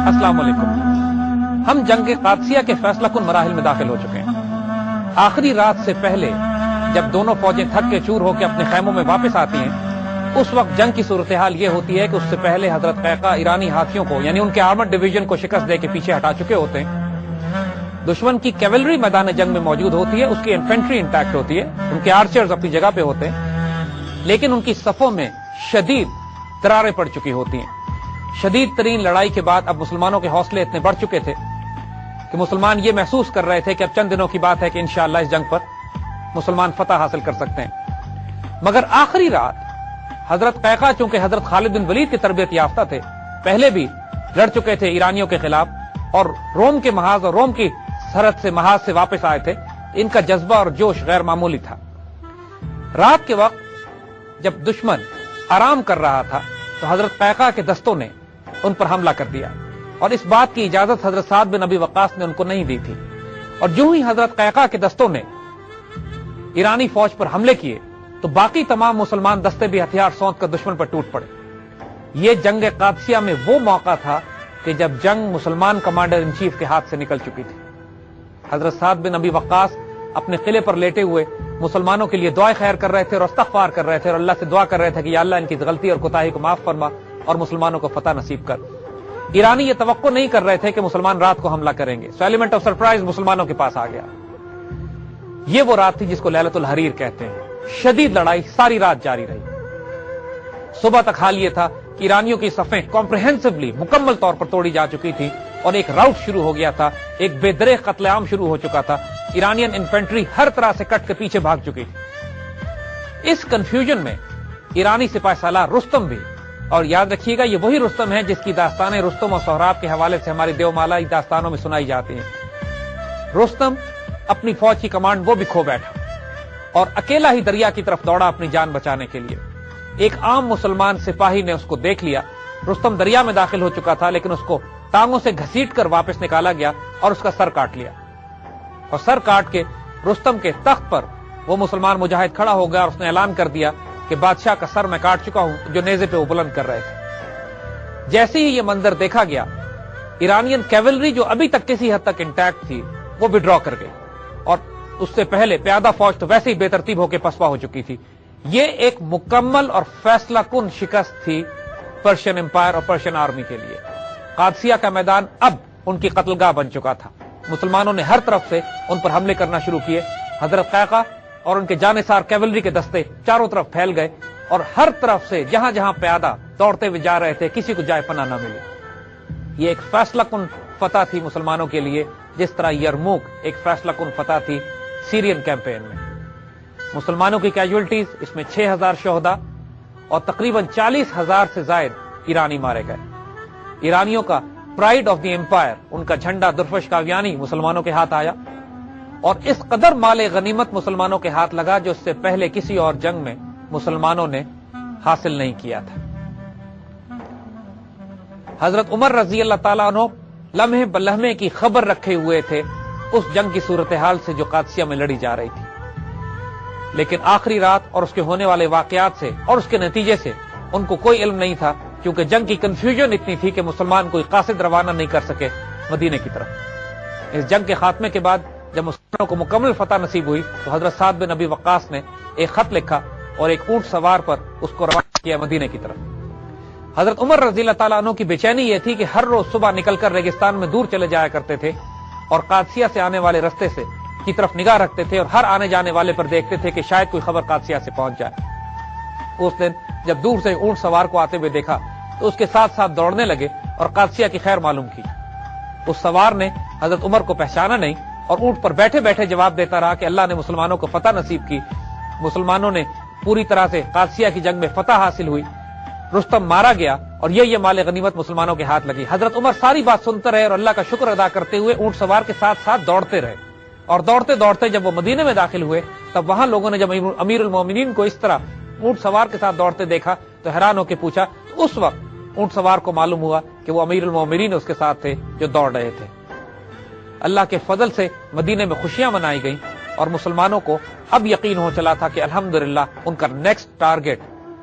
السلام علیکم. ہم جنگ قادسیہ کے فیصلہ کن مراحل میں داخل ہو چکے ہیں. آخری رات سے پہلے جب دونوں فوجیں تھک کے چور ہو کے اپنے خیموں میں واپس آتی ہیں، اس وقت جنگ کی صورتحال یہ ہوتی ہے کہ اس سے پہلے حضرت قیقاع ایرانی ہاتھیوں کو یعنی ان کے آرمڈ ڈویژن کو شکست دے کے پیچھے ہٹا چکے ہوتے ہیں. دشمن کی کیولری میدان جنگ میں موجود ہوتی ہے، اس کی انفینٹری انٹیکٹ ہوتی ہے، ان کے آرچرز اپنی جگہ پہ ہوتے ہیں، لیکن ان کی صفوں میں شدید دراریں پڑ چکی ہوتی ہیں. شدید ترین لڑائی کے بعد اب مسلمانوں کے حوصلے اتنے بڑھ چکے تھے کہ مسلمان یہ محسوس کر رہے تھے کہ اب چند دنوں کی بات ہے کہ انشاءاللہ اس جنگ پر مسلمان فتح حاصل کر سکتے ہیں. مگر آخری رات حضرت قیقاع چونکہ حضرت خالد بن ولید کی تربیت یافتہ تھے، پہلے بھی لڑ چکے تھے ایرانیوں کے خلاف اور روم کے محاذ اور روم کی سرحد سے محاذ سے واپس آئے تھے، ان کا جذبہ اور جوش غیر معمولی تھا. رات کے وقت جب دشمن آرام کر رہا تھا تو حضرت قیقاع کے دستوں نے ان پر حملہ کر دیا، اور اس بات کی اجازت حضرت سعد بن ابی وقاص نے ان کو نہیں دی تھی. اور جو ہی حضرت قیقاع کے دستوں نے ایرانی فوج پر حملے کیے تو باقی تمام مسلمان دستے بھی ہتھیار سونت کر دشمن پر ٹوٹ پڑے. یہ جنگ قادسیہ میں وہ موقع تھا کہ جب جنگ مسلمان کمانڈر ان چیف کے ہاتھ سے نکل چکی تھی. حضرت سعد بن ابی وقاص اپنے قلعے پر لیٹے ہوئے مسلمانوں کے لیے دعائیں خیر کر رہے تھے اور استغفار کر رہے تھے اور اللہ سے دعا کر رہے تھے کہ یا اللہ ان کی غلطی اور کوتاہی کو معاف فرما اور مسلمانوں کو فتح نصیب کر. ایرانی یہ توقع نہیں کر رہے تھے کہ مسلمان رات کو حملہ کریں گے. سو ایلیمنٹ آف سرپرائز مسلمانوں کے پاس آ گیا. یہ وہ رات تھی جس کو لیلۃ الحریر کہتے ہیں. شدید لڑائی ساری رات جاری رہی. صبح تک حال یہ تھا کہ ایرانیوں کی صفیں کمپریہنسولی مکمل طور پر توڑی جا چکی تھی اور ایک راؤٹ شروع ہو گیا تھا، ایک بے درے قتل عام شروع ہو چکا تھا. ایرانین انفینٹری ہر طرح سے کٹ کے پیچھے بھاگ چکی تھی. اس کنفیوژن میں ایرانی سپاہ سالار رستم بھی، اور یاد رکھیے گا یہ وہی رستم ہے جس کی داستانیں رستم اور سہراب کے حوالے سے ہماری دیومالا داستانوں میں سنائی جاتی ہیں. رستم اپنی فوج کی کمانڈ وہ بھی کھو بیٹھا اور اکیلا ہی دریا کی طرف دوڑا اپنی جان بچانے کے لیے. ایک عام مسلمان سپاہی نے اس کو دیکھ لیا. رستم دریا میں داخل ہو چکا تھا لیکن اس کو ٹانگوں سے گھسیٹ کر واپس نکالا گیا اور اس کا سر کاٹ لیا. اور سر کاٹ کے رستم کے تخت پر وہ مسلمان مجاہد کھڑا ہو گیا اور اس نے اعلان کر دیا کہ بادشاہ کا سر میں کاٹ چکا ہوں، جو نیزے پہ وہ بلند کر رہے تھے. جیسے ہی یہ منظر دیکھا گیا، ایرانین کیولری جو ابھی تک کسی حد تک انٹیکٹ تھی وہ وڈرا کر گئی، اور اس سے پہلے پیادہ فوج تو ویسے ہی بے ترتیب ہو کے پسپا ہو چکی تھی. یہ ایک مکمل اور فیصلہ کن شکست تھی پرشین امپائر اور پرشین آرمی کے لیے. قادسیہ کا میدان اب ان کی قتل گاہ بن چکا تھا. مسلمانوں نے ہر طرف سے ان پر حملے کرنا شروع کیے. حضرت قیقاع اور ان کے جانثار کیولری کے دستے چاروں طرف پھیل گئے اور ہر طرف سے جہاں جہاں پیادہ دوڑتے ہوئے جا رہے تھے کسی کو جائے پناہ نہ ملی. یہ ایک فیصلہ کن فتح تھی مسلمانوں کے لیے، جس طرح یرموک ایک فیصلہ کن فتح تھی سیرین کیمپین میں. مسلمانوں کی کیجولٹیز اس میں 6000 شہداء اور تقریباً 40,000 سے زائد ایرانی مارے گئے. ایرانیوں کا پرائیڈ آف دی امپائر، ان کا جھنڈا درفش کاویانی مسلمانوں کے ہاتھ آیا اور اس قدر مال غنیمت مسلمانوں کے ہاتھ لگا جو اس سے پہلے کسی اور جنگ میں مسلمانوں نے حاصل نہیں کیا تھا. حضرت عمر رضی اللہ تعالیٰ عنہ لمحے بلمحے کی خبر رکھے ہوئے تھے اس جنگ کی صورتحال سے جو قادسیہ میں لڑی جا رہی تھی، لیکن آخری رات اور اس کے ہونے والے واقعات سے اور اس کے نتیجے سے ان کو کوئی علم نہیں تھا، کیونکہ جنگ کی کنفیوژن اتنی تھی کہ مسلمان کوئی قاصد روانہ نہیں کر سکے مدینے کی طرف. اس جنگ کے خاتمے کے بعد جب مسلمانوں کو مکمل فتح نصیب ہوئی تو حضرت سعد بن ابی وقاص نے ایک خط لکھا اور ایک اونٹ سوار پر اس کو روانہ کیا مدینے کی طرف. حضرت عمر رضی اللہ تعالیٰ عنہ کی بے چینی یہ تھی کہ ہر روز صبح نکل کر ریگستان میں دور چلے جایا کرتے تھے اور قادسیہ سے آنے والے رستے سے کی طرف نگاہ رکھتے تھے اور ہر آنے جانے والے پر دیکھتے تھے کہ شاید کوئی خبر قادسیہ سے پہنچ جائے. اس دن جب دور سے اونٹ سوار کو آتے ہوئے دیکھا تو اس کے ساتھ ساتھ دوڑنے لگے اور قادسیہ کی خیر معلوم کی. اس سوار نے حضرت عمر کو پہچانا نہیں اور اونٹ پر بیٹھے بیٹھے جواب دیتا رہا کہ اللہ نے مسلمانوں کو فتح نصیب کی، مسلمانوں نے پوری طرح سے قادسیہ کی جنگ میں فتح حاصل ہوئی، رستم مارا گیا اور یہ مال غنیمت مسلمانوں کے ہاتھ لگی. حضرت عمر ساری بات سنتے رہے اور اللہ کا شکر ادا کرتے ہوئے اونٹ سوار کے ساتھ ساتھ دوڑتے رہے. اور دوڑتے دوڑتے جب وہ مدینے میں داخل ہوئے تب وہاں لوگوں نے جب امیر المومنین کو اس طرح اونٹ سوار کے ساتھ دوڑتے دیکھا تو حیران ہو کے پوچھا. تو اس وقت اونٹ سوار کو معلوم ہوا کہ وہ امیر المومنین اس کے ساتھ تھے جو دوڑ رہے تھے. اللہ کے فضل سے مدینے میں خوشیاں منائی گئیں اور مسلمانوں کو اب یقین ہو چلا تھا کہ الحمدللہ ان کا نیکسٹ ٹارگٹ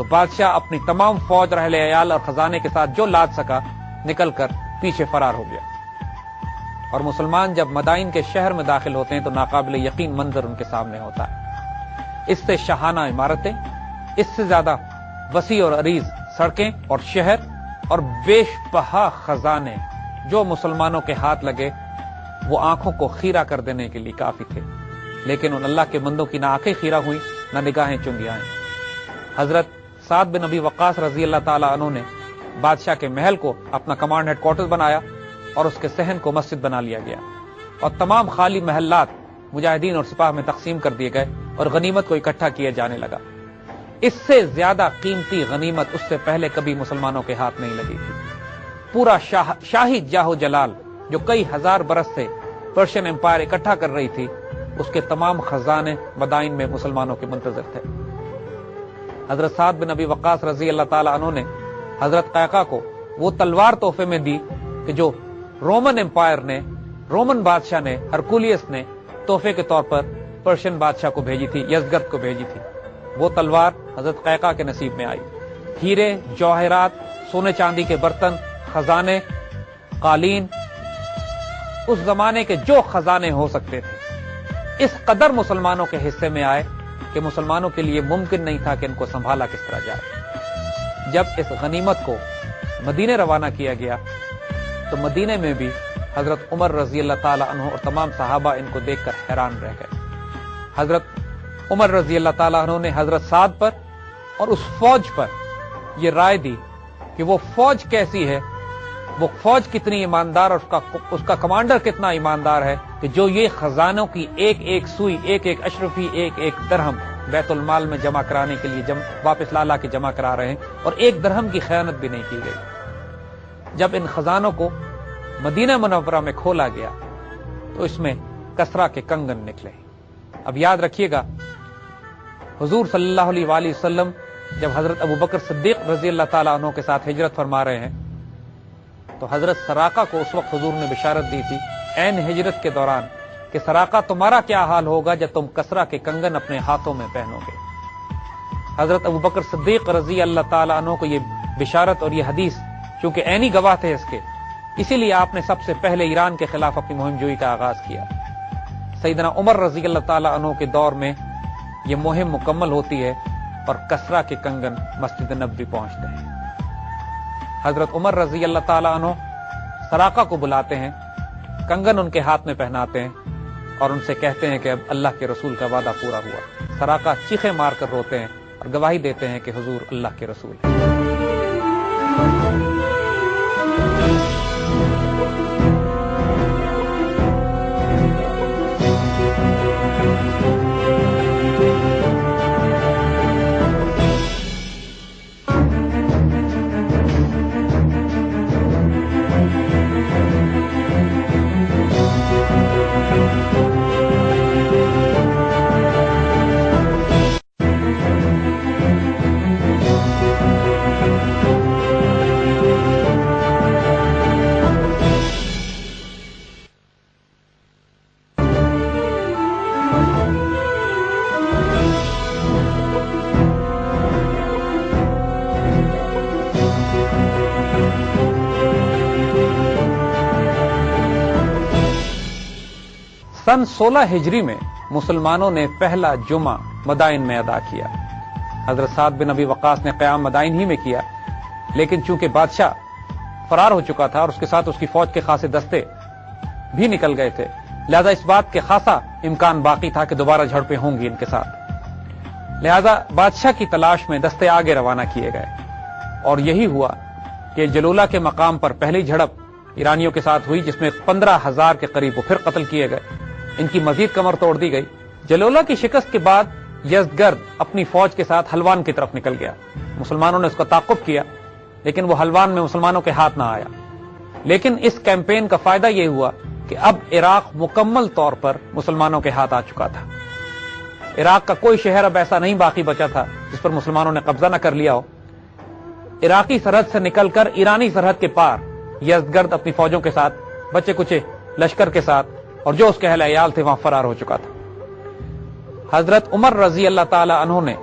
تو بادشاہ اپنی تمام فوج، رحل عیال اور خزانے کے ساتھ جو لاد سکا نکل کر پیچھے فرار ہو گیا۔ اور مسلمان جب مدائن کے شہر میں داخل ہوتے ہیں تو ناقابل یقین منظر ان کے سامنے ہوتا ہے۔ اس سے شاہانہ عمارتیں، اس سے زیادہ وسیع اور عریض سڑکیں اور شہر اور بیش بہا خزانے جو مسلمانوں کے ہاتھ لگے وہ آنکھوں کو خیرہ کر دینے کے لیے کافی تھے، لیکن ان اللہ کے بندوں کی نہ آنکھیں خیرہ ہوئیں نہ نگاہیں چنگی آئیں۔ حضرت سعد بن ابی وقاص رضی اللہ تعالی عنہ نے بادشاہ کے محل کو اپنا کمانڈ ہیڈ کوارٹر بنایا اور اس کے صحن کو مسجد بنا لیا گیا، اور تمام خالی محلات مجاہدین اور سپاہ میں تقسیم کر دیے گئے اور غنیمت کو اکٹھا کیا جانے لگا۔ اس سے زیادہ قیمتی غنیمت اس سے پہلے کبھی مسلمانوں کے ہاتھ نہیں لگی تھی۔ پورا شاہی جاہ و جلال جو کئی ہزار برس سے پرشین امپائر اکٹھا کر رہی تھی، اس کے تمام خزانے مدائن میں مسلمانوں کے منتظر تھے۔ حضرت سعد بن ابی وقاص رضی اللہ تعالی عنہ نے حضرت قیقاع کو وہ تلوار تحفے میں دی کہ جو رومن امپائر نے، رومن بادشاہ نے، ہرکولیس نے تحفے کے طور پر پرشین بادشاہ کو بھیجی تھی، یزگرد کو بھیجی تھی۔ وہ تلوار حضرت قیقاع کے نصیب میں آئی۔ ہیرے، جواہرات، سونے چاندی کے برتن، خزانے، قالین، اس زمانے کے جو خزانے ہو سکتے تھے اس قدر مسلمانوں کے حصے میں آئے کہ مسلمانوں کے لیے ممکن نہیں تھا کہ ان کو سنبھالا کس طرح جائے۔ جب اس غنیمت کو مدینے روانہ کیا گیا تو مدینے میں بھی حضرت عمر رضی اللہ تعالی عنہ اور تمام صحابہ ان کو دیکھ کر حیران رہ گئے۔ حضرت عمر رضی اللہ تعالی عنہ نے حضرت سعد پر اور اس فوج پر یہ رائے دی کہ وہ فوج کیسی ہے، وہ فوج کتنی ایماندار اور اس کا کمانڈر کتنا ایماندار ہے کہ جو یہ خزانوں کی ایک ایک سوئی، ایک ایک اشرفی، ایک ایک درہم بیت المال میں جمع کرانے کے لیے واپس لا کے جمع کرا رہے ہیں، اور ایک درہم کی خیانت بھی نہیں کی گئی۔ جب ان خزانوں کو مدینہ منورہ میں کھولا گیا تو اس میں کسرا کے کنگن نکلے۔ اب یاد رکھیے گا، حضور صلی اللہ علیہ وآلہ وسلم جب حضرت ابوبکر صدیق رضی اللہ تعالیٰ عنہ کے ساتھ ہجرت فرما رہے ہیں تو حضرت سراقہ کو اس وقت حضور نے بشارت دی تھی عین ہجرت کے دوران کہ سراقہ تمہارا کیا حال ہوگا جب تم کسرا کے کنگن اپنے ہاتھوں میں پہنو گے۔ حضرت ابوبکر صدیق رضی اللہ تعالیٰ عنہ کو یہ بشارت اور یہ حدیث چونکہ عینی گواہ تھے اس کے، اسی لیے آپ نے سب سے پہلے ایران کے خلاف اپنی مہم جوئی کا آغاز کیا۔ سیدنا عمر رضی اللہ تعالیٰ عنہ کے دور میں یہ مہم مکمل ہوتی ہے اور کسرا کے کنگن مسجد نبوی پہنچتے ہیں۔ حضرت عمر رضی اللہ تعالیٰ عنہ سراقہ کو بلاتے ہیں، کنگن ان کے ہاتھ میں پہناتے ہیں اور ان سے کہتے ہیں کہ اب اللہ کے رسول کا وعدہ پورا ہوا۔ سراقہ چیخیں مار کر روتے ہیں اور گواہی دیتے ہیں کہ حضور اللہ کے رسول ہیں۔ سن 16 ہجری میں مسلمانوں نے پہلا جمعہ مدائن میں ادا کیا۔ حضرت سعد بن ابی وقاص نے قیام مدائن ہی میں کیا، لیکن چونکہ بادشاہ فرار ہو چکا تھا اور اس کے ساتھ اس کی فوج کے خاصے دستے بھی نکل گئے تھے، لہذا اس بات کے خاصا امکان باقی تھا کہ دوبارہ جھڑپیں ہوں گی ان کے ساتھ۔ لہذا بادشاہ کی تلاش میں دستے آگے روانہ کیے گئے اور یہی ہوا کہ جلولہ کے مقام پر پہلی جھڑپ ایرانیوں کے ساتھ ہوئی، جس میں 15,000 کے قریب وہ پھر قتل کیے گئے، ان کی مزید کمر توڑ دی گئی۔ جلولہ کی شکست کے بعد یزدگرد اپنی فوج کے ساتھ حلوان کی طرف نکل گیا۔ مسلمانوں نے اس کا تعاقب کیا لیکن وہ حلوان میں مسلمانوں کے ہاتھ نہ آیا۔ لیکن اس کیمپین کا فائدہ یہ ہوا کہ اب عراق مکمل طور پر مسلمانوں کے ہاتھ آ چکا تھا۔ عراق کا کوئی شہر اب ایسا نہیں باقی بچا تھا جس پر مسلمانوں نے قبضہ نہ کر لیا ہو۔ عراقی سرحد سے نکل کر ایرانی سرحد کے پار یزدگرد اپنی فوجوں کے ساتھ، بچے کچے لشکر کے ساتھ اور جو اس کے اہل عیال تھے وہاں فرار ہو چکا تھا۔ حضرت عمر رضی اللہ تعالی عنہ نے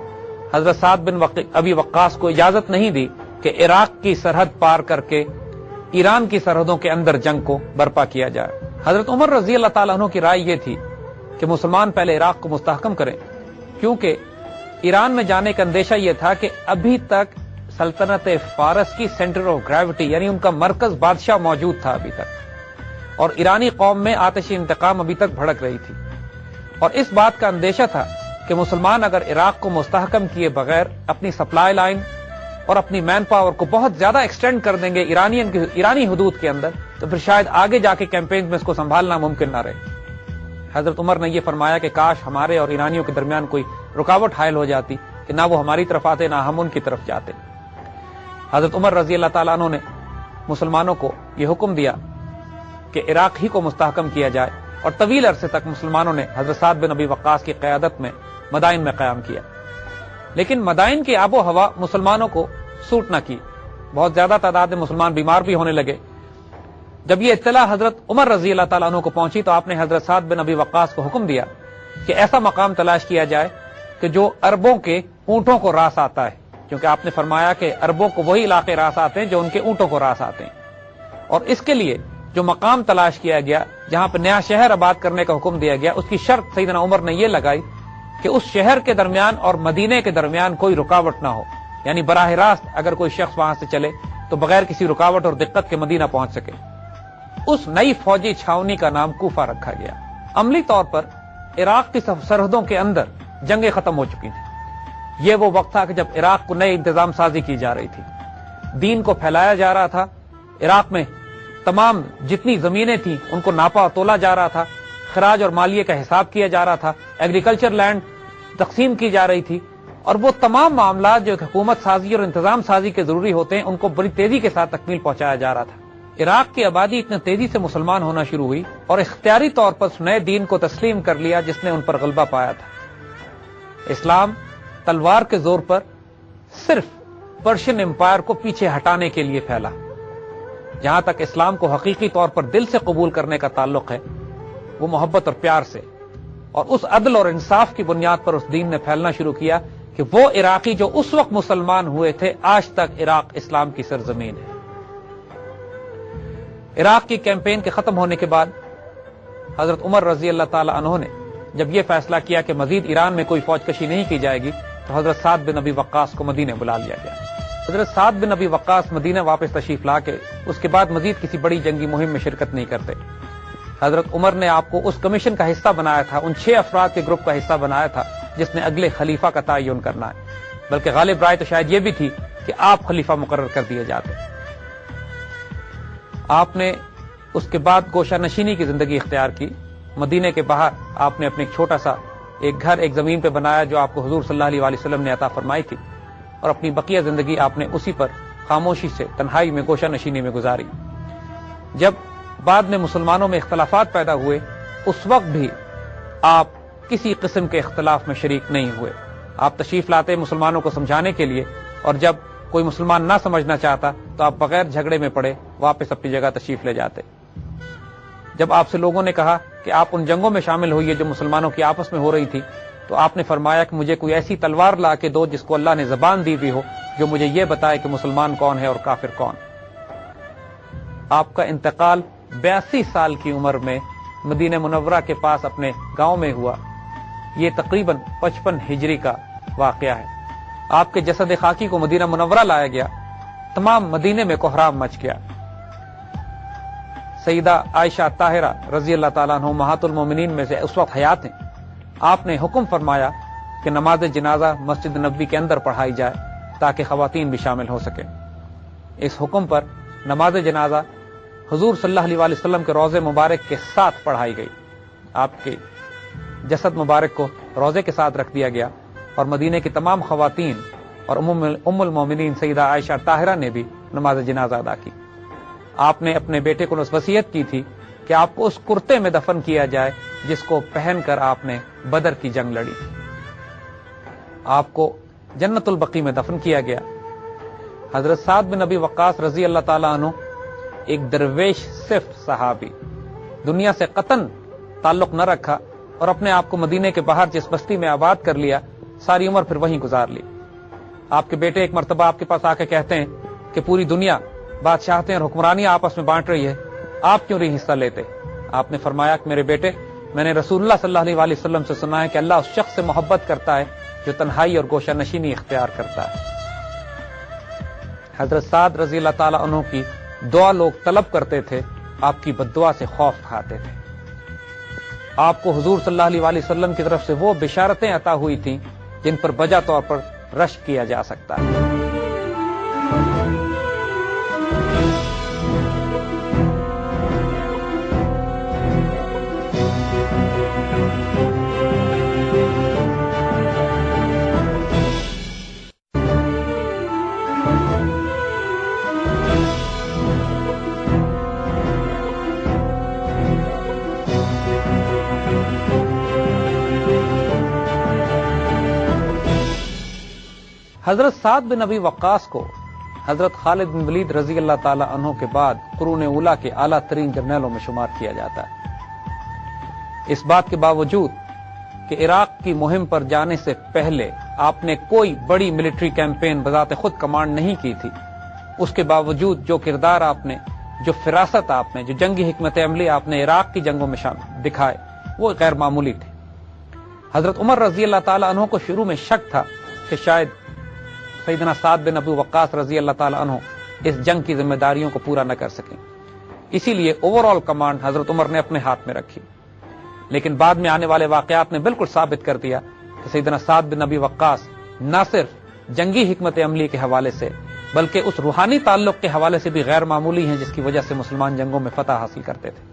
حضرت سعد بن ابی وقاص کو اجازت نہیں دی کہ عراق کی سرحد پار کر کے ایران کی سرحدوں کے اندر جنگ کو برپا کیا جائے۔ حضرت عمر رضی اللہ تعالیٰ عنہ کی رائے یہ تھی کہ مسلمان پہلے عراق کو مستحکم کریں، کیونکہ ایران میں جانے کا اندیشہ یہ تھا کہ ابھی تک سلطنت فارس کی سینٹر آف گریوٹی یعنی ان کا مرکز بادشاہ موجود تھا ابھی تک، اور ایرانی قوم میں آتشی انتقام ابھی تک بھڑک رہی تھی، اور اس بات کا اندیشہ تھا کہ مسلمان اگر عراق کو مستحکم کیے بغیر اپنی سپلائی لائن اور اپنی مین پاور کو بہت زیادہ ایکسٹینڈ کر دیں گے ایرانی حدود کے اندر، تو پھر شاید آگے جا کے کیمپین میں اس کو سنبھالنا ممکن نہ رہے۔ حضرت عمر نے یہ فرمایا کہ کاش ہمارے اور ایرانیوں کے درمیان کوئی رکاوٹ حائل ہو جاتی کہ نہ وہ ہماری طرف آتے نہ ہم ان کی طرف جاتے۔ حضرت عمر رضی اللہ تعالیٰ عنہ نے مسلمانوں کو یہ حکم دیا کہ عراق ہی کو مستحکم کیا جائے، اور طویل عرصے تک مسلمانوں نے حضرت سعد بن ابی وقاص کی قیادت میں مدائن میں قیام کیا، لیکن مدائن کی آب و ہوا مسلمانوں کو سوٹ نہ کی، بہت زیادہ تعداد میں مسلمان بیمار بھی ہونے لگے۔ جب یہ اطلاع حضرت عمر رضی اللہ تعالیٰ عنہ کو پہنچی تو آپ نے حضرت سعد بن ابی وقاص کو حکم دیا کہ ایسا مقام تلاش کیا جائے کہ جو عربوں کے اونٹوں کو راس آتا ہے، کیونکہ آپ نے فرمایا کہ عربوں کو وہی علاقے راس آتے ہیں جو ان کے اونٹوں کو راس آتے ہیں، اور اس کے لیے جو مقام تلاش کیا گیا جہاں پہ نیا شہر آباد کرنے کا حکم دیا گیا، اس کی شرط سیدنا عمر نے یہ لگائی کہ اس شہر کے درمیان اور مدینے کے درمیان کوئی رکاوٹ نہ ہو، یعنی براہ راست اگر کوئی شخص وہاں سے چلے تو بغیر کسی رکاوٹ اور دقت کے مدینہ پہنچ سکے۔ اس نئی فوجی چھاونی کا نام کوفہ رکھا گیا۔ عملی طور پر عراق کی سرحدوں کے اندر جنگیں ختم ہو چکی تھیں۔ یہ وہ وقت تھا کہ جب عراق کو نئے انتظام سازی کی جا رہی تھی، دین کو پھیلایا جا رہا تھا، عراق میں تمام جتنی زمینیں تھیں ان کو ناپا اور تولا جا رہا تھا، خراج اور مالیے کا حساب کیا جا رہا تھا، ایگریکلچر لینڈ تقسیم کی جا رہی تھی، اور وہ تمام معاملات جو حکومت سازی اور انتظام سازی کے ضروری ہوتے ہیں ان کو بڑی تیزی کے ساتھ تکمیل پہنچایا جا رہا تھا۔ عراق کی آبادی اتنا تیزی سے مسلمان ہونا شروع ہوئی اور اختیاری طور پر اس نئے دین کو تسلیم کر لیا جس نے ان پر غلبہ پایا تھا۔ اسلام تلوار کے زور پر صرف پرشین امپائر کو پیچھے ہٹانے کے لیے پھیلا۔ جہاں تک اسلام کو حقیقی طور پر دل سے قبول کرنے کا تعلق ہے وہ محبت اور پیار سے، اور اس عدل اور انصاف کی بنیاد پر اس دین نے پھیلنا شروع کیا کہ وہ عراقی جو اس وقت مسلمان ہوئے تھے آج تک عراق اسلام کی سرزمین ہے۔ عراق کی کیمپین کے ختم ہونے کے بعد حضرت عمر رضی اللہ تعالی عنہ نے جب یہ فیصلہ کیا کہ مزید ایران میں کوئی فوج کشی نہیں کی جائے گی تو حضرت سعد بن ابی وقاص کو مدینے بلا لیا گیا۔ حضرت سعد بن ابی وقاص مدینہ واپس تشریف لا کے اس کے بعد مزید کسی بڑی جنگی مہم میں شرکت نہیں کرتے۔ حضرت عمر نے آپ کو اس کمیشن کا حصہ بنایا تھا، ان 6 افراد کے گروپ کا حصہ بنایا تھا جس نے اگلے خلیفہ کا تعین کرنا ہے، بلکہ غالب رائے تو شاید یہ بھی تھی کہ آپ خلیفہ مقرر کر دیے جاتے۔ آپ نے اس کے بعد گوشہ نشینی کی زندگی اختیار کی۔ مدینے کے باہر آپ نے اپنے ایک چھوٹا سا ایک گھر ایک زمین پہ بنایا جو آپ کو حضور صلی اللہ علیہ وسلم نے عطا فرمائی تھی، اور اپنی بقیہ زندگی آپ نے اسی پر خاموشی سے تنہائی میں گوشہ نشینی میں گزاری۔ جب بعد میں مسلمانوں میں اختلافات پیدا ہوئے اس وقت بھی آپ کسی قسم کے اختلاف میں شریک نہیں ہوئے۔ آپ تشریف لاتے مسلمانوں کو سمجھانے کے لیے، اور جب کوئی مسلمان نہ سمجھنا چاہتا تو آپ بغیر جھگڑے میں پڑے واپس اپنی جگہ تشریف لے جاتے۔ جب آپ سے لوگوں نے کہا کہ آپ ان جنگوں میں شامل ہوئیے جو مسلمانوں کی آپس میں ہو رہی تھی، تو آپ نے فرمایا کہ مجھے کوئی ایسی تلوار لا کے دو جس کو اللہ نے زبان دی ہوئی ہو، جو مجھے یہ بتائے کہ مسلمان کون ہے اور کافر کون۔ آپ کا انتقال 82 سال کی عمر میں مدینہ منورہ کے پاس اپنے گاؤں میں ہوا۔ یہ تقریباً 55 ہجری کا واقعہ ہے۔ آپ کے جسد خاکی کو مدینہ منورہ لایا گیا، تمام مدینے میں کوہرام مچ گیا۔ سیدہ عائشہ طاہرہ رضی اللہ تعالیٰ عنہ امہات المومنین میں سے اس وقت حیات ہیں۔ آپ نے حکم فرمایا کہ نماز جنازہ مسجد نبوی کے اندر پڑھائی جائے تاکہ خواتین بھی شامل ہو سکیں۔ اس حکم پر نماز جنازہ حضور صلی اللہ علیہ وسلم کے روضے مبارک کے ساتھ پڑھائی گئی۔ آپ کے جسد مبارک کو روضے کے ساتھ رکھ دیا گیا، اور مدینے کی تمام خواتین اور ام المومنین سیدہ عائشہ طاہرہ نے بھی نماز جنازہ ادا کی۔ آپ نے اپنے بیٹے کو وصیت کی تھی کہ آپ کو اس کرتے میں دفن کیا جائے جس کو پہن کر آپ نے بدر کی جنگ لڑی تھی۔ آپ کو جنت البقیع میں دفن کیا گیا۔ حضرت سعد بن ابی وقاص رضی اللہ تعالیٰ عنہ ایک درویش صفت صحابی، دنیا سے قطعاً تعلق نہ رکھا، اور اپنے آپ کو مدینے کے باہر جس بستی میں آباد کر لیا، ساری عمر پھر وہیں گزار لی۔ آپ کے بیٹے ایک مرتبہ آپ کے پاس آ کے کہتے ہیں کہ پوری دنیا بادشاہتیں اور حکمرانیاں آپس میں بانٹ رہی ہے، آپ کیوں نہیں حصہ لیتے؟ آپ نے فرمایا کہ میرے بیٹے، میں نے رسول اللہ صلی اللہ علیہ وسلم سے سنا ہے کہ اللہ اس شخص سے محبت کرتا ہے جو تنہائی اور گوشہ نشینی اختیار کرتا ہے۔ حضرت سعد رضی اللہ تعالیٰ عنہ کی دعا لوگ طلب کرتے تھے، آپ کی بد دعا سے خوف کھاتے تھے۔ آپ کو حضور صلی اللہ علیہ وسلم کی طرف سے وہ بشارتیں عطا ہوئی تھیں جن پر بجا طور پر رشک کیا جا سکتا ہے۔ حضرت سعد بن ابی وقاص کو حضرت خالد بن ولید رضی اللہ تعالی عنہ کے بعد قرون اولیٰ کے اعلیٰ ترین جرنیلوں میں شمار کیا جاتا ہے۔ اس بات کے باوجود کہ عراق کی مہم پر جانے سے پہلے آپ نے کوئی بڑی ملٹری کیمپین بذات خود کمانڈ نہیں کی تھی، اس کے باوجود جو کردار آپ نے، جو فراست آپ نے، جو جنگی حکمت عملی آپ نے عراق کی جنگوں میں دکھائے، وہ غیر معمولی تھے۔ حضرت عمر رضی اللہ تعالیٰ عنہ کو شروع میں شک تھا کہ شاید سیدنا سعد بن ابی وقاص رضی اللہ تعالیٰ عنہ اس جنگ کی ذمہ داریوں کو پورا نہ کر سکیں، اسی لیے اوور آل کمانڈ حضرت عمر نے اپنے ہاتھ میں رکھی۔ لیکن بعد میں آنے والے واقعات نے بالکل ثابت کر دیا کہ سیدنا سعد بن ابی وقاص نہ صرف جنگی حکمت عملی کے حوالے سے بلکہ اس روحانی تعلق کے حوالے سے بھی غیر معمولی ہیں جس کی وجہ سے مسلمان جنگوں میں فتح حاصل کرتے تھے۔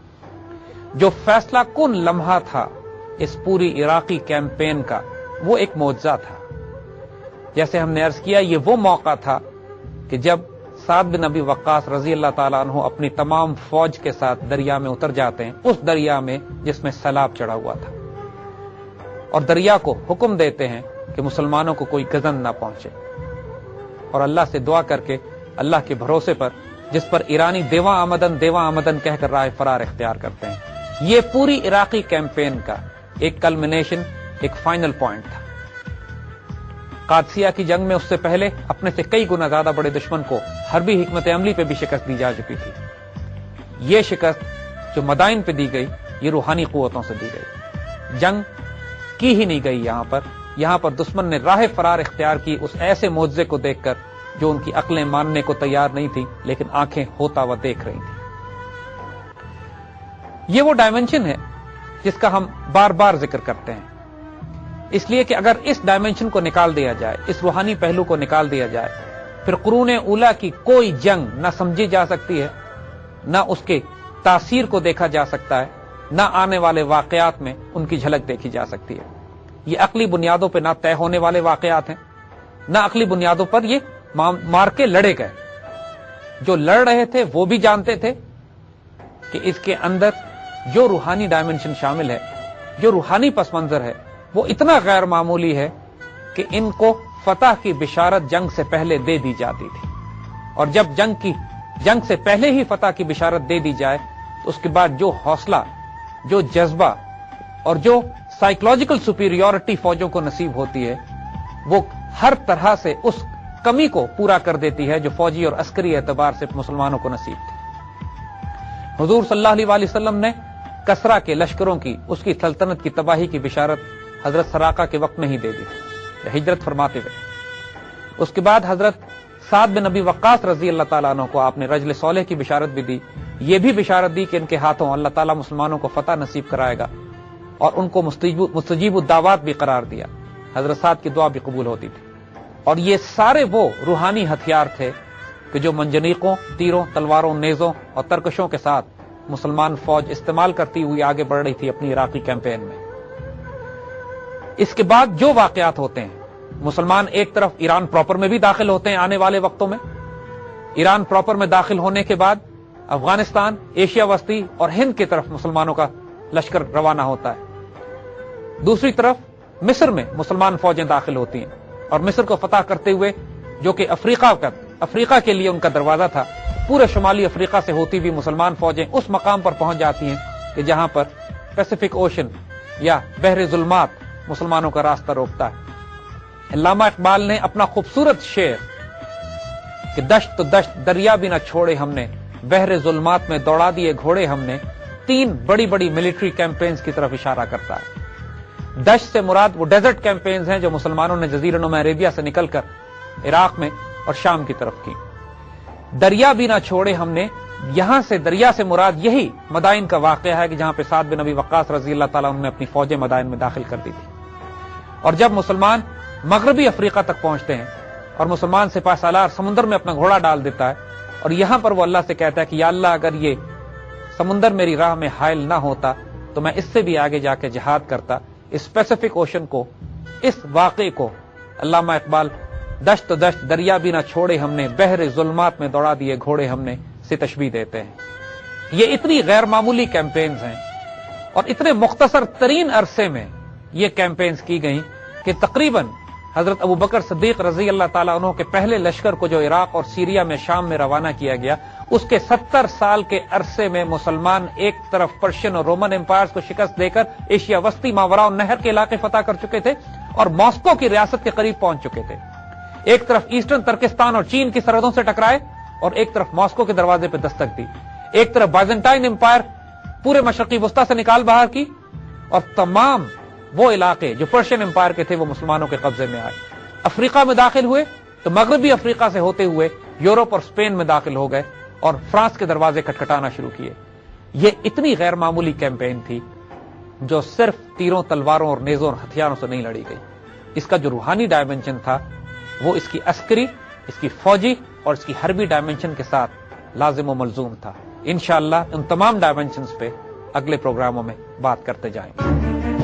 جو فیصلہ کن لمحہ تھا اس پوری عراقی کیمپین کا، وہ ایک معجزہ تھا۔ جیسے ہم نے عرض کیا، یہ وہ موقع تھا کہ جب سعد بن ابی وقاص رضی اللہ تعالیٰ عنہ اپنی تمام فوج کے ساتھ دریا میں اتر جاتے ہیں، اس دریا میں جس میں سیلاب چڑھا ہوا تھا، اور دریا کو حکم دیتے ہیں کہ مسلمانوں کو کوئی گزن نہ پہنچے، اور اللہ سے دعا کر کے اللہ کے بھروسے پر، جس پر ایرانی دیواں آمدن کہہ کر راہ فرار اختیار کرتے ہیں۔ یہ پوری عراقی کیمپین کا ایک کلمنیشن، ایک فائنل پوائنٹ تھا۔ قادسیہ کی جنگ میں اس سے پہلے اپنے سے کئی گنا زیادہ بڑے دشمن کو حربی حکمت عملی پہ بھی شکست دی جا چکی تھی۔ یہ شکست جو مدائن پہ دی گئی، یہ روحانی قوتوں سے دی گئی، جنگ کی ہی نہیں گئی۔ یہاں پر دشمن نے راہ فرار اختیار کی اس ایسے معجزے کو دیکھ کر جو ان کی عقلیں ماننے کو تیار نہیں تھی، لیکن آنکھیں ہوتا ہوا دیکھ رہی تھیں۔ یہ وہ ڈائمنشن ہے جس کا ہم بار بار ذکر کرتے ہیں، اس لیے کہ اگر اس ڈائمنشن کو نکال دیا جائے، اس روحانی پہلو کو نکال دیا جائے، پھر قرون اولیٰ کی کوئی جنگ نہ سمجھی جا سکتی ہے، نہ اس کے تاثیر کو دیکھا جا سکتا ہے، نہ آنے والے واقعات میں ان کی جھلک دیکھی جا سکتی ہے۔ یہ عقلی بنیادوں پہ نہ طے ہونے والے واقعات ہیں، نہ عقلی بنیادوں پر یہ مار کے لڑے گئے۔ جو لڑ رہے تھے وہ بھی جانتے تھے کہ اس کے اندر جو روحانی ڈائمنشن شامل ہے، جو روحانی پس منظر ہے، وہ اتنا غیر معمولی ہے کہ ان کو فتح کی بشارت جنگ سے پہلے دے دی جاتی تھی، اور جب جنگ سے پہلے ہی فتح کی بشارت دے دی جائے تو اس کے بعد جو حوصلہ، جو جذبہ اور جو سائیکولوجیکل سپیریورٹی فوجوں کو نصیب ہوتی ہے، وہ ہر طرح سے اس کمی کو پورا کر دیتی ہے جو فوجی اور عسکری اعتبار سے مسلمانوں کو نصیب تھی۔ حضور صلی اللہ علیہ وآلہ وسلم نے کسرا کے لشکروں کی، اس کی سلطنت کی تباہی کی بشارت حضرت سراقہ کے وقت میں ہی دے دی، ہجرت فرماتے ہوئے۔ اس کے بعد حضرت سعد بن ابی وقاص رضی اللہ تعالیٰ عنہ کو آپ نے رجل صالح کی بشارت بھی دی، یہ بھی بشارت دی کہ ان کے ہاتھوں اللہ تعالیٰ مسلمانوں کو فتح نصیب کرائے گا، اور ان کو مستجیب الدعوات بھی قرار دیا۔ حضرت سعد کی دعا بھی قبول ہوتی تھی، اور یہ سارے وہ روحانی ہتھیار تھے کہ جو منجنیقوں، تیروں، تلواروں، نیزوں اور ترکشوں کے ساتھ مسلمان فوج استعمال کرتی ہوئی آگے بڑھ رہی تھی اپنی عراقی کیمپین میں۔ اس کے بعد جو واقعات ہوتے ہیں، مسلمان ایک طرف ایران پراپر میں بھی داخل ہوتے ہیں آنے والے وقتوں میں، ایران پراپر میں داخل ہونے کے بعد افغانستان، ایشیا وسطی اور ہند کی طرف مسلمانوں کا لشکر روانہ ہوتا ہے۔ دوسری طرف مصر میں مسلمان فوجیں داخل ہوتی ہیں، اور مصر کو فتح کرتے ہوئے، جو کہ افریقہ کے لیے ان کا دروازہ تھا، پورے شمالی افریقہ سے ہوتی بھی مسلمان فوجیں اس مقام پر پہنچ جاتی ہیں کہ جہاں پر پیسیفک اوشن یا بحر ظلمات مسلمانوں کا راستہ روکتا ہے۔ علامہ اقبال نے اپنا خوبصورت شعر کہ دشت تو دشت دریا بھی نہ چھوڑے ہم نے، بحر ظلمات میں دوڑا دیے گھوڑے ہم نے، 3 بڑی بڑی ملٹری کیمپینز کی طرف اشارہ کرتا ہے۔ دشت سے مراد وہ ڈیزرٹ کیمپینز ہیں جو مسلمانوں نے جزیرہ نما عربیہ سے نکل کر عراق میں اور شام کی طرف کی۔ دریا بھی نہ چھوڑے ہم نے، یہاں سے دریا سے مراد یہی مدائن کا واقعہ ہے کہ جہاں پہ سعد بن ابی وقاص رضی اللہ تعالیٰ عنہ نے اپنی فوجیں مدائن میں داخل کر دی تھی۔ اور جب مسلمان مغربی افریقہ تک پہنچتے ہیں اور مسلمان سپاہ سالار سمندر میں اپنا گھوڑا ڈال دیتا ہے اور یہاں پر وہ اللہ سے کہتا ہے کہ یا اللہ اگر یہ سمندر میری راہ میں حائل نہ ہوتا تو میں اس سے بھی آگے جا کے جہاد کرتا، اس پیسیفک اوشن کو، اس واقعے کو علامہ اقبال دشت تو دشت دریا بھی نہ چھوڑے ہم نے، بحر ظلمات میں دوڑا دیے گھوڑے ہم نے سے تشبیہ دیتے ہیں۔ یہ اتنی غیر معمولی کیمپینز ہیں اور اتنے مختصر ترین عرصے میں یہ کیمپینز کی گئیں کہ تقریباً حضرت ابو بکر صدیق رضی اللہ تعالیٰ عنہ کے پہلے لشکر کو جو عراق اور سیریا میں شام میں روانہ کیا گیا، اس کے 70 سال کے عرصے میں مسلمان ایک طرف پرشین اور رومن امپائرز کو شکست دے کر ایشیا وسطی ماوراء النہر کے علاقے فتح کر چکے تھے اور ماسکو کی ریاست کے قریب پہنچ چکے تھے۔ ایک طرف ایسٹرن ترکستان اور چین کی سرحدوں سے ٹکرائے اور ایک طرف ماسکو کے دروازے پہ دستک دی۔ ایک طرف بائزنٹائن امپائر پورے مشرقی وسطی سے نکال باہر کی اور تمام وہ علاقے جو پرشین امپائر کے تھے وہ مسلمانوں کے قبضے میں آئے۔ افریقہ میں داخل ہوئے تو مغربی افریقہ سے ہوتے ہوئے یورپ اور اسپین میں داخل ہو گئے اور فرانس کے دروازے کھٹکھٹانا شروع کیے۔ یہ اتنی غیر معمولی کیمپین تھی جو صرف تیروں، تلواروں اور نیزوں اور ہتھیاروں سے نہیں لڑی گئی۔ اس کا جو روحانی ڈائمنشن تھا وہ اس کی عسکری، اس کی فوجی اور اس کی حربی ڈائمنشن کے ساتھ لازم و ملزوم تھا۔ انشاءاللہ ان تمام ڈائمنشنز پہ اگلے پروگراموں میں بات کرتے جائیں گے۔